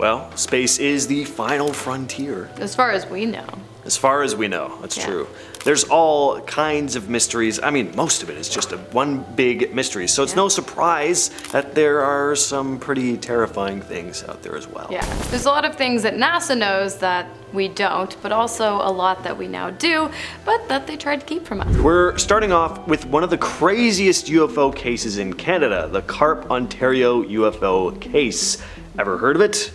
Well, space is the final frontier. As far as we know. As far as we know, that's true. There's all kinds of mysteries. I mean, most of it is just one big mystery. So it's no surprise that there are some pretty terrifying things out there as well. Yeah, there's a lot of things that NASA knows that we don't, but also a lot that we now do, but that they tried to keep from us. We're starting off with one of the craziest UFO cases in Canada, the Carp Ontario UFO case. Ever heard of it?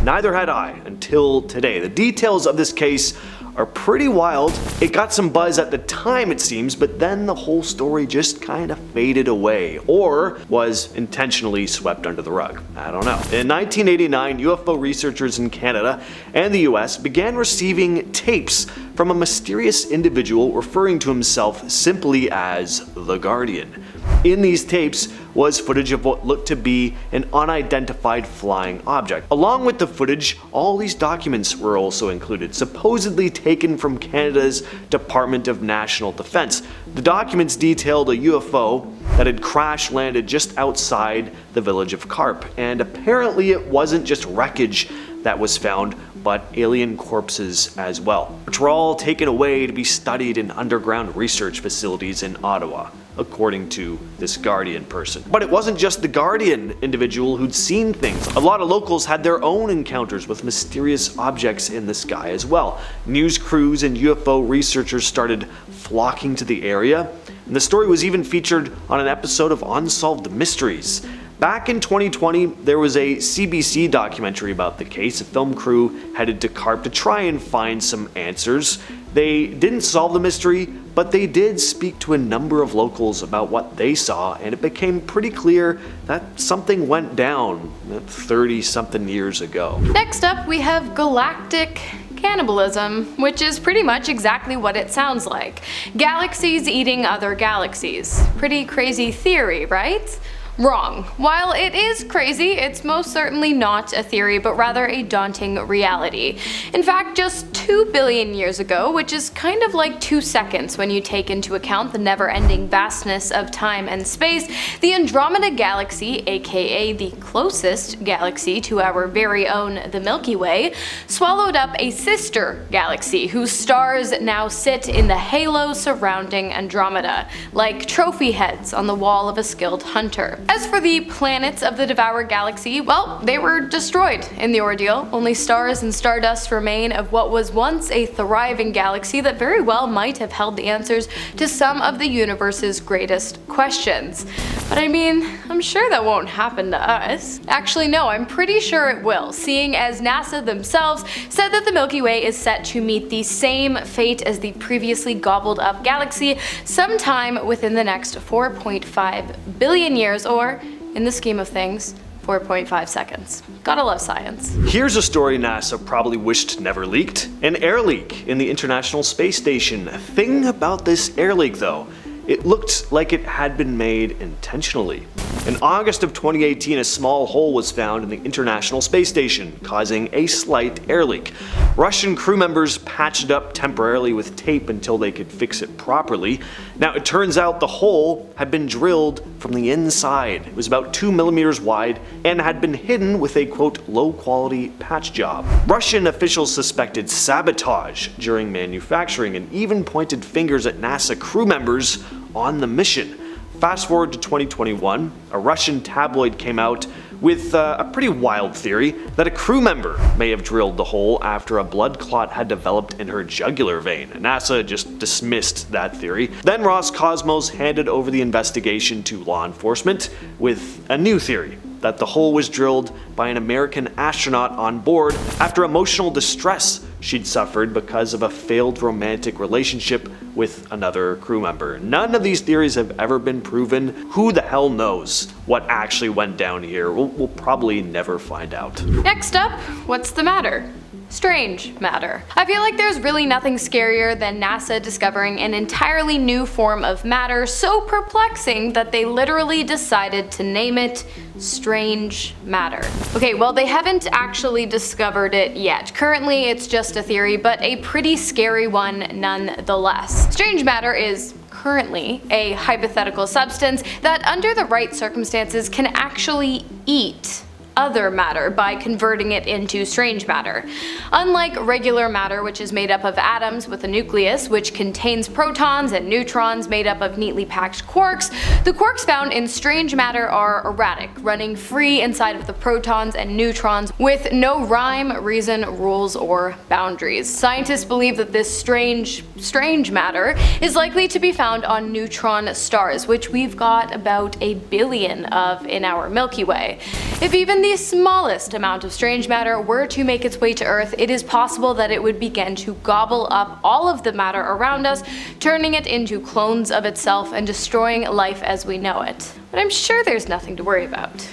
Neither had I until today. The details of this case are pretty wild. It got some buzz at the time, it seems, but then the whole story just kind of faded away, or was intentionally swept under the rug. I don't know. In 1989, UFO researchers in Canada and the US began receiving tapes from a mysterious individual referring to himself simply as the Guardian. In these tapes was footage of what looked to be an unidentified flying object. Along with the footage, all these documents were also included, supposedly taken from Canada's Department of National Defence. The documents detailed a UFO that had crash-landed just outside the village of Carp, and apparently it wasn't just wreckage that was found, but alien corpses as well, which were all taken away to be studied in underground research facilities in Ottawa, according to this Guardian person. But it wasn't just the Guardian individual who'd seen things. A lot of locals had their own encounters with mysterious objects in the sky as well. News crews and UFO researchers started flocking to the area, and the story was even featured on an episode of Unsolved Mysteries. Back in 2020, there was a CBC documentary about the case. A film crew headed to Carp to try and find some answers. They didn't solve the mystery, but they did speak to a number of locals about what they saw, and it became pretty clear that something went down 30-something years ago. Next up, we have Galactic Cannibalism, which is pretty much exactly what it sounds like. Galaxies eating other galaxies. Pretty crazy theory, right? Wrong. While it is crazy, it's most certainly not a theory, but rather a daunting reality. In fact, just 2 billion years ago, which is kind of like 2 seconds when you take into account the never-ending vastness of time and space, the Andromeda Galaxy, aka the closest galaxy to our very own the Milky Way, swallowed up a sister galaxy whose stars now sit in the halo surrounding Andromeda, like trophy heads on the wall of a skilled hunter. As for the planets of the devoured galaxy, well, they were destroyed in the ordeal. Only stars and stardust remain of what was once a thriving galaxy that very well might have held the answers to some of the universe's greatest questions. But I mean, I'm sure that won't happen to us. Actually, no, I'm pretty sure it will, seeing as NASA themselves said that the Milky Way is set to meet the same fate as the previously gobbled up galaxy sometime within the next 4.5 billion years, or, in the scheme of things, 4.5 seconds. Gotta love science. Here's a story NASA probably wished never leaked. An air leak in the International Space Station. A thing about this air leak though, it looked like it had been made intentionally. In August of 2018, a small hole was found in the International Space Station, causing a slight air leak. Russian crew members patched it up temporarily with tape until they could fix it properly. Now, it turns out the hole had been drilled from the inside. It was about 2 millimeters wide and had been hidden with a, quote, low-quality patch job. Russian officials suspected sabotage during manufacturing and even pointed fingers at NASA crew members on the mission. Fast forward to 2021, a Russian tabloid came out with a pretty wild theory that a crew member may have drilled the hole after a blood clot had developed in her jugular vein. NASA just dismissed that theory. Then Roscosmos handed over the investigation to law enforcement with a new theory, that the hole was drilled by an American astronaut on board after emotional distress she'd suffered because of a failed romantic relationship with another crew member. None of these theories have ever been proven. Who the hell knows what actually went down here? We'll probably never find out. Next up, what's the matter? Strange matter. I feel like there's really nothing scarier than NASA discovering an entirely new form of matter so perplexing that they literally decided to name it strange matter. Okay, well, they haven't actually discovered it yet. Currently, it's just a theory, but a pretty scary one nonetheless. Strange matter is currently a hypothetical substance that, under the right circumstances, can actually eat other matter by converting it into strange matter. Unlike regular matter, which is made up of atoms with a nucleus, which contains protons and neutrons made up of neatly packed quarks, the quarks found in strange matter are erratic, running free inside of the protons and neutrons with no rhyme, reason, rules, or boundaries. Scientists believe that this strange matter is likely to be found on neutron stars, which we've got about 1 billion of in our Milky Way. If even the smallest amount of strange matter were to make its way to Earth, it is possible that it would begin to gobble up all of the matter around us, turning it into clones of itself and destroying life as we know it. But I'm sure there's nothing to worry about,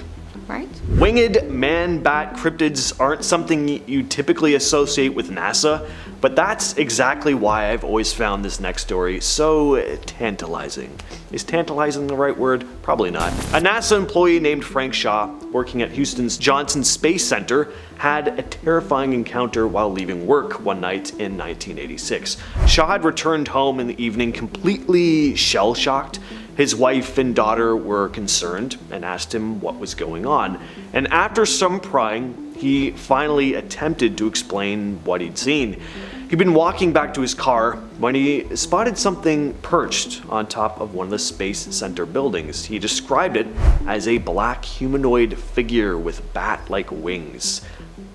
right? Winged man-bat cryptids aren't something you typically associate with NASA, but that's exactly why I've always found this next story so tantalizing. Is tantalizing the right word? Probably not. A NASA employee named Frank Shaw, working at Houston's Johnson Space Center, had a terrifying encounter while leaving work one night in 1986. Shaw had returned home in the evening completely shell-shocked. His wife and daughter were concerned and asked him what was going on, and after some prying, he finally attempted to explain what he'd seen. He'd been walking back to his car when he spotted something perched on top of one of the Space Center buildings. He described it as a black humanoid figure with bat-like wings,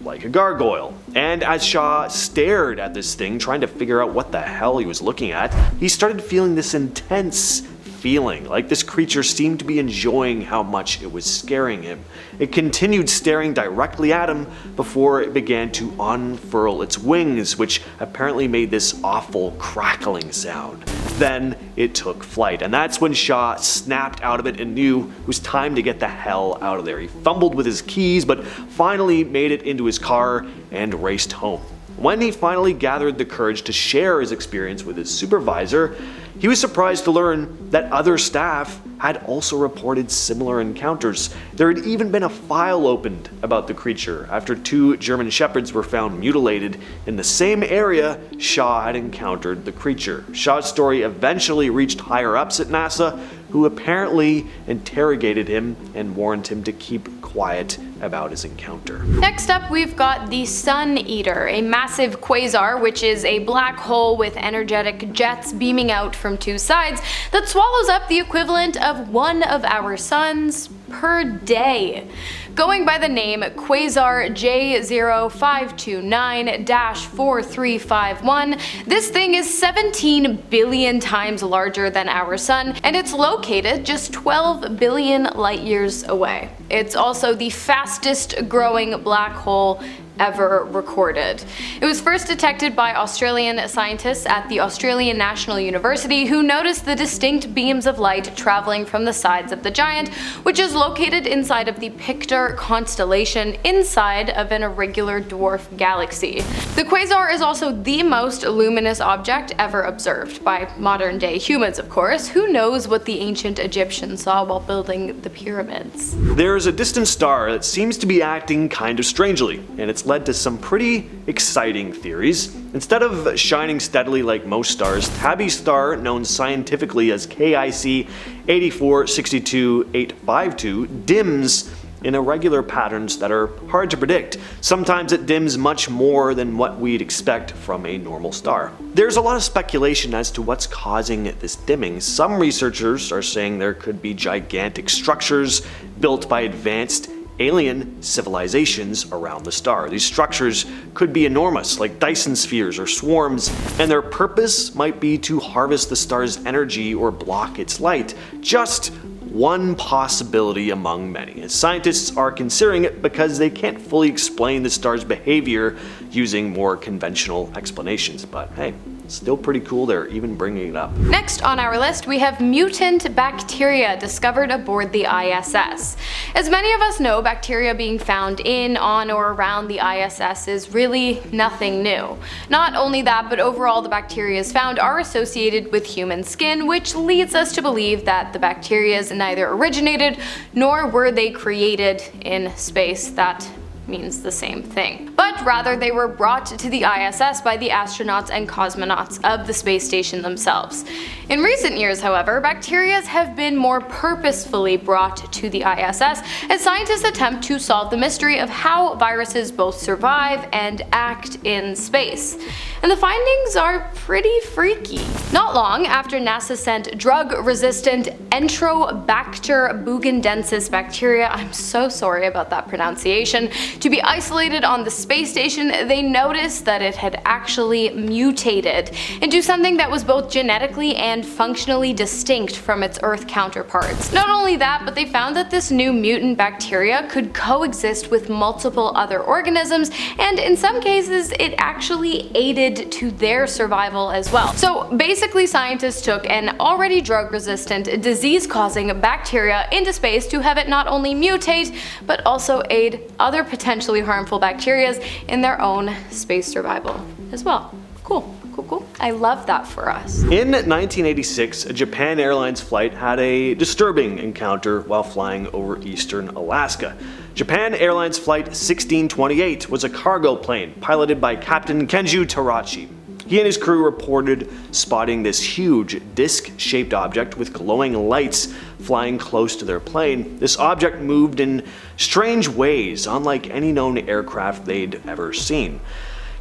like a gargoyle. And as Shaw stared at this thing, trying to figure out what the hell he was looking at, he started feeling this intense feeling, like this creature seemed to be enjoying how much it was scaring him. It continued staring directly at him before it began to unfurl its wings, which apparently made this awful crackling sound. Then it took flight, and that's when Shaw snapped out of it and knew it was time to get the hell out of there. He fumbled with his keys, but finally made it into his car and raced home. When he finally gathered the courage to share his experience with his supervisor, he was surprised to learn that other staff had also reported similar encounters. There had even been a file opened about the creature after 2 German shepherds were found mutilated in the same area Shaw had encountered the creature. Shaw's story eventually reached higher ups at NASA, who apparently interrogated him and warned him to keep quiet about his encounter. Next up, we've got the Sun Eater, a massive quasar, which is a black hole with energetic jets beaming out from 2 sides that swallows up the equivalent of one of our suns per day. Going by the name Quasar J0529-4351, this thing is 17 billion times larger than our sun, and it's located just 12 billion light years away. It's also the fastest growing black hole ever recorded. It was first detected by Australian scientists at the Australian National University, who noticed the distinct beams of light traveling from the sides of the giant, which is located inside of the Pictor constellation inside of an irregular dwarf galaxy. The quasar is also the most luminous object ever observed by modern day humans, of course. Who knows what the ancient Egyptians saw while building the pyramids? There's a distant star that seems to be acting kind of strangely, and it's led to some pretty exciting theories. Instead of shining steadily like most stars, Tabby's star, known scientifically as KIC 8462852, dims in irregular patterns that are hard to predict. Sometimes it dims much more than what we'd expect from a normal star. There's a lot of speculation as to what's causing this dimming. Some researchers are saying there could be gigantic structures built by advanced alien civilizations around the star. These structures could be enormous, like Dyson spheres or swarms, and their purpose might be to harvest the star's energy or block its light. Just one possibility among many, and scientists are considering it because they can't fully explain the star's behavior using more conventional explanations. But hey, still pretty cool they're even bringing it up. Next on our list, we have mutant bacteria discovered aboard the ISS. As many of us know, bacteria being found in, on, or around the ISS is really nothing new. Not only that, but overall the bacteria found are associated with human skin, which leads us to believe that the bacteria neither originated nor were they created in space. That means the same thing. But but rather they were brought to the ISS by the astronauts and cosmonauts of the space station themselves. In recent years, however, bacteria have been more purposefully brought to the ISS as scientists attempt to solve the mystery of how viruses both survive and act in space. And the findings are pretty freaky. Not long after NASA sent drug-resistant Enterobacter bugendensis bacteria, I'm so sorry about that pronunciation, to be isolated on the space station, they noticed that it had actually mutated into something that was both genetically and functionally distinct from its Earth counterparts. Not only that, but they found that this new mutant bacteria could coexist with multiple other organisms, and in some cases it actually aided to their survival as well. So basically scientists took an already drug-resistant, disease-causing bacteria into space to have it not only mutate, but also aid other potentially harmful bacteria in their own space survival as well. Cool. Cool. I love that for us. In 1986, a Japan Airlines flight had a disturbing encounter while flying over eastern Alaska. Japan Airlines Flight 1628 was a cargo plane piloted by Captain Kenju Tarachi. He and his crew reported spotting this huge disc-shaped object with glowing lights flying close to their plane. This object moved in strange ways, unlike any known aircraft they'd ever seen.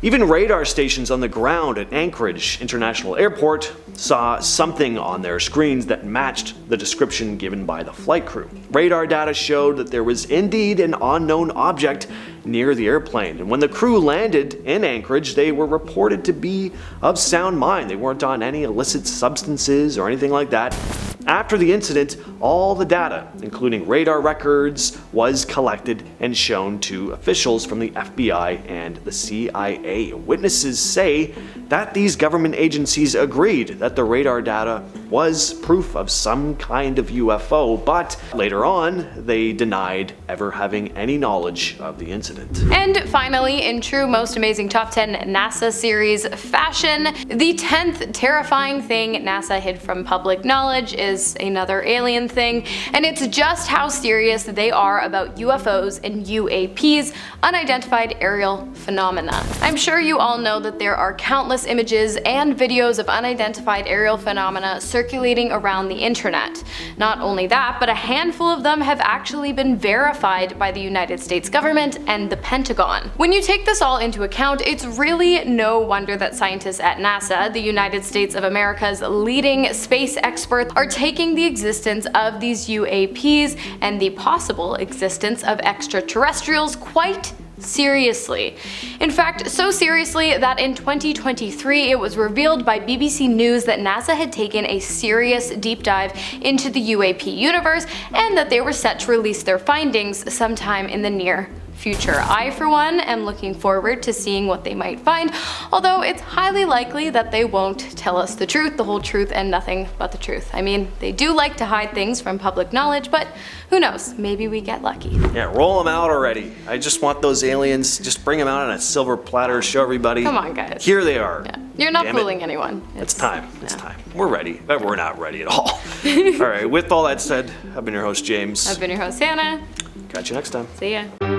Even radar stations on the ground at Anchorage International Airport saw something on their screens that matched the description given by the flight crew. Radar data showed that there was indeed an unknown object near the airplane, and when the crew landed in Anchorage, they were reported to be of sound mind. They weren't on any illicit substances or anything like that. After the incident, all the data, including radar records, was collected and shown to officials from the FBI and the CIA. Witnesses say that these government agencies agreed that the radar data was proof of some kind of UFO, but later on, they denied ever having any knowledge of the incident. And finally, in true Most Amazing Top 10 NASA series fashion, the 10th terrifying thing NASA hid from public knowledge is another alien thing, and it's just how serious they are about UFOs and UAPs, unidentified aerial phenomena. I'm sure you all know that there are countless images and videos of unidentified aerial phenomena circulating around the internet. Not only that, but a handful of them have actually been verified by the United States government and the Pentagon. When you take this all into account, it's really no wonder that scientists at NASA, the United States of America's leading space experts, are taking the existence of these UAPs and the possible existence of extraterrestrials quite seriously. In fact, so seriously that in 2023 it was revealed by BBC News that NASA had taken a serious deep dive into the UAP universe and that they were set to release their findings sometime in the near future. I, for one, am looking forward to seeing what they might find, although it's highly likely that they won't tell us the truth, the whole truth, and nothing but the truth. I mean, they do like to hide things from public knowledge, but who knows, maybe we get lucky. Yeah, roll them out already. I just want those aliens, just bring them out on a silver platter, show everybody. Come on, guys. Here they are. Yeah. You're not fooling anyone. It's time. It's time. We're ready. But we're not ready at all. Alright, with all that said, I've been your host, James. I've been your host, Hannah. Catch you next time. See ya.